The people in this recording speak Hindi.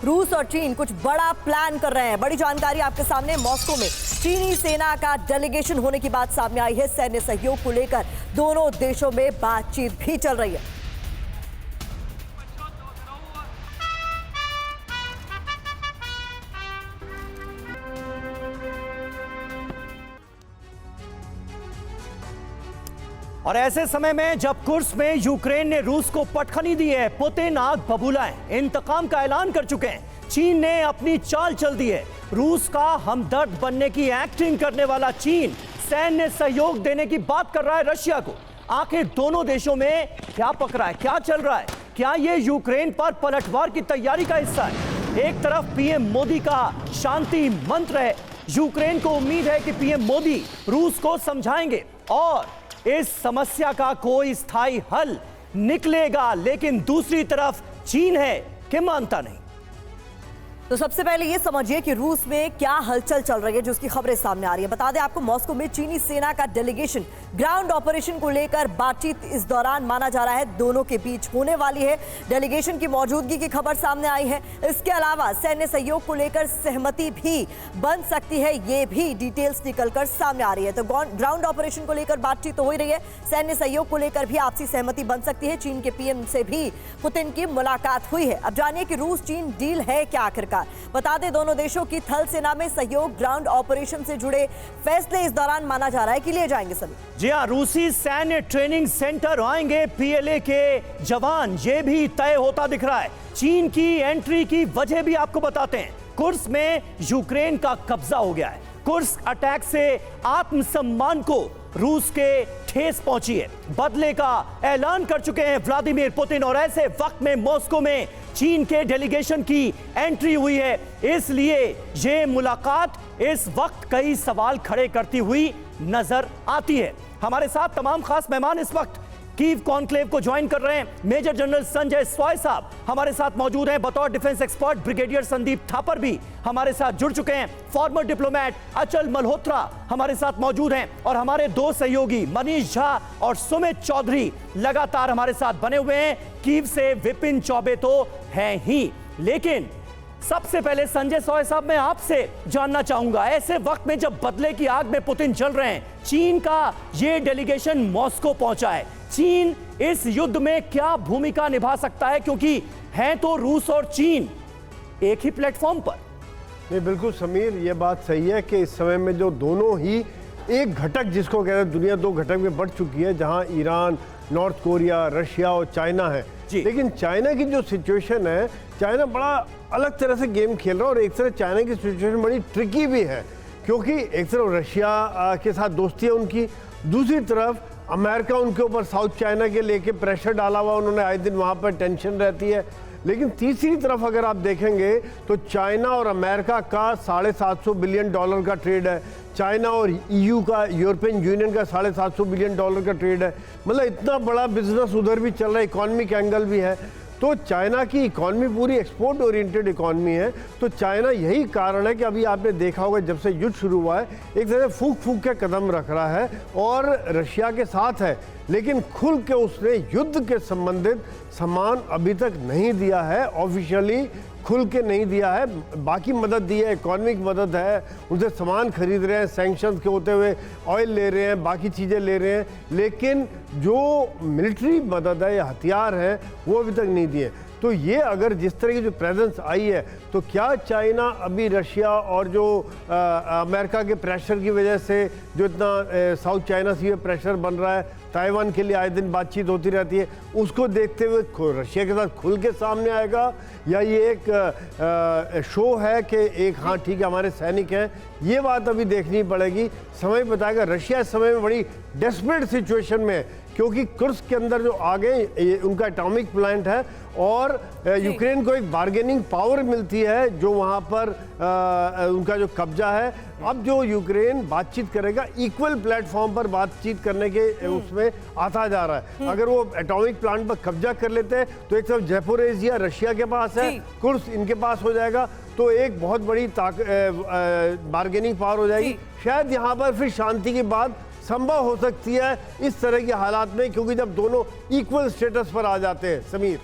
रूस और चीन कुछ बड़ा प्लान कर रहे हैं। बड़ी जानकारी आपके सामने। मॉस्को में चीनी सेना का डेलीगेशन होने की बात सामने आई है। सैन्य सहयोग को लेकर दोनों देशों में बातचीत भी चल रही है। और ऐसे समय में जब कुर्स्क में यूक्रेन ने रूस को पटखनी दी है, पुतिन आग बबूला है, इंतकाम का ऐलान कर चुके हैं। चीन ने अपनी चाल चल दी है। रूस का हमदर्द बनने की एक्टिंग करने वाला चीन सैन्य सहयोग देने की बात कर रहा है रशिया को। आखिर दोनों देशों में क्या पक रहा है, क्या चल रहा है? क्या ये यूक्रेन पर पलटवार की तैयारी का हिस्सा है? एक तरफ पीएम मोदी का शांति मंत्र है। यूक्रेन को उम्मीद है कि पीएम मोदी रूस को समझाएंगे और इस समस्या का कोई स्थायी हल निकलेगा। लेकिन दूसरी तरफ चीन है कि मानता नहीं। तो सबसे पहले ये समझिए कि रूस में क्या हलचल चल रही है, जो उसकी खबरें सामने आ रही है। बता दें आपको, मॉस्को में चीनी सेना का डेलीगेशन ग्राउंड ऑपरेशन को लेकर बातचीत इस दौरान माना जा रहा है दोनों के बीच होने वाली है। डेलीगेशन की मौजूदगी की खबर सामने आई है। इसके अलावा सैन्य सहयोग को लेकर सहमति भी बन सकती है, ये भी डिटेल्स निकलकर सामने आ रही है। तो ग्राउंड ऑपरेशन को लेकर बातचीत तो हो ही रही है, सैन्य सहयोग को लेकर भी आपसी सहमति बन सकती है। चीन के पीएम से भी पुतिन की मुलाकात हुई है। अब जानिए कि रूस चीन डील है क्या आखिरकार। बता दें, दोनों देशों की थल सेना में सहयोग, ग्राउंड ऑपरेशन से जुड़े फैसले इस दौरान माना जा रहा है कि लिए जाएंगे सभी। जी हां, रूसी सैन्य ट्रेनिंग सेंटर आएंगे पीएलए के जवान, ये भी तय होता दिख रहा है। चीन की एंट्री की वजह भी आपको बताते हैं। कुर्स्क में यूक्रेन का कब्जा हो गया है। कुर्स्क अटैक से आत्मसम्मान को रूस के ठेस पहुंची है। बदले का ऐलान कर चुके हैं व्लादिमीर पुतिन और ऐसे वक्त में मॉस्को में चीन के डेलीगेशन की एंट्री हुई है। इसलिए ये मुलाकात इस वक्त कई सवाल खड़े करती हुई नजर आती है। हमारे साथ तमाम खास मेहमान इस वक्त कीव कॉन्क्लेव को ज्वाइन कर रहे हैं। मेजर जनरल संजय स्वाय साहब हमारे साथ मौजूद हैं। बतौर defence expert brigadier Sandeep Thapar भी हमारे साथ जुड़ चुके हैं। फॉर्मर डिप्लोमेट अचल मल्होत्रा हमारे साथ मौजूद हैं और हमारे दो सहयोगी मनीष झा और सुमित चौधरी लगातार हमारे साथ बने हुए हैं। कीव से विपिन चौबे तो हैं ही, लेकिन सबसे पहले संजय स्वाय साहब, मैं आपसे जानना चाहूंगा, ऐसे वक्त में जब बदले की आग में पुतिन चल रहे हैं, चीन का ये डेलीगेशन मॉस्को पहुंचा है, चीन इस युद्ध में क्या भूमिका निभा सकता है? क्योंकि हैं तो रूस और चीन एक ही प्लेटफॉर्म पर। नहीं, बिल्कुल समीर, ये बात सही है कि इस समय में जो दोनों ही एक घटक, जिसको कहते हैं दुनिया दो घटक में बढ़ चुकी है, जहां ईरान, नॉर्थ कोरिया, रशिया और चाइना है। लेकिन चाइना की जो सिचुएशन है, चाइना बड़ा अलग तरह से गेम खेल रहा है और एक तरह चाइना की सिचुएशन बड़ी ट्रिकी भी है, क्योंकि एक तरफ रशिया के साथ दोस्ती है उनकी, दूसरी तरफ अमेरिका उनके ऊपर साउथ चाइना के लेके प्रेशर डाला हुआ, उन्होंने आए दिन वहाँ पर टेंशन रहती है। लेकिन तीसरी तरफ अगर आप देखेंगे तो चाइना और अमेरिका का $750 बिलियन का ट्रेड है। चाइना और ईयू का, यूरोपियन यूनियन का $750 बिलियन का ट्रेड है। मतलब इतना बड़ा बिजनेस उधर भी चल रहा है, इकोनॉमिक एंगल भी है। तो चाइना की इकॉनमी पूरी एक्सपोर्ट ओरिएंटेड इकॉनमी है। तो चाइना, यही कारण है कि अभी आपने देखा होगा जब से युद्ध शुरू हुआ है, एक तरह से फूक फूक के कदम रख रहा है और रशिया के साथ है, लेकिन खुल के उसने युद्ध के संबंधित सामान अभी तक नहीं दिया है, ऑफिशियली खुल के नहीं दिया है। बाकी मदद दी है, इकोनॉमिक मदद है, उनसे सामान खरीद रहे हैं, सैंक्शंस के होते हुए ऑयल ले रहे हैं, बाकी चीज़ें ले रहे हैं, लेकिन जो मिलिट्री मदद है या हथियार है वो अभी तक नहीं दिए। तो ये अगर जिस तरह की जो प्रेजेंस आई है, तो क्या चाइना अभी रशिया और जो अमेरिका के प्रेशर की वजह से जो इतना साउथ चाइना सी में प्रेशर बन रहा है, ताइवान के लिए आए दिन बातचीत होती रहती है, उसको देखते हुए रशिया के साथ खुल के सामने आएगा, या ये एक शो है कि एक हाँ ठीक है हमारे सैनिक हैं? ये बात अभी देखनी पड़ेगी, समय बताएगा। रशिया इस समय में बड़ी डेस्परेट सिचुएशन में है, क्योंकि कुर्स्क के अंदर जो आगे उनका एटॉमिक प्लांट है और यूक्रेन को एक बार्गेनिंग पावर मिलती है, जो वहाँ पर उनका जो कब्जा है। अब जो यूक्रेन बातचीत करेगा, इक्वल प्लेटफॉर्म पर बातचीत करने के उसमें आता जा रहा है। अगर वो एटॉमिक प्लांट पर कब्जा कर लेते हैं तो एक तरफ ज़ैपोरिज़िया रशिया के पास है, कुर्स्क इनके पास हो जाएगा, तो एक बहुत बड़ी बार्गेनिंग पावर हो जाएगी। शायद यहाँ पर फिर शांति की बात संभव हो सकती है इस तरह के हालात में, क्योंकि जब दोनों इक्वल स्टेटस पर आ जाते हैं। समीर।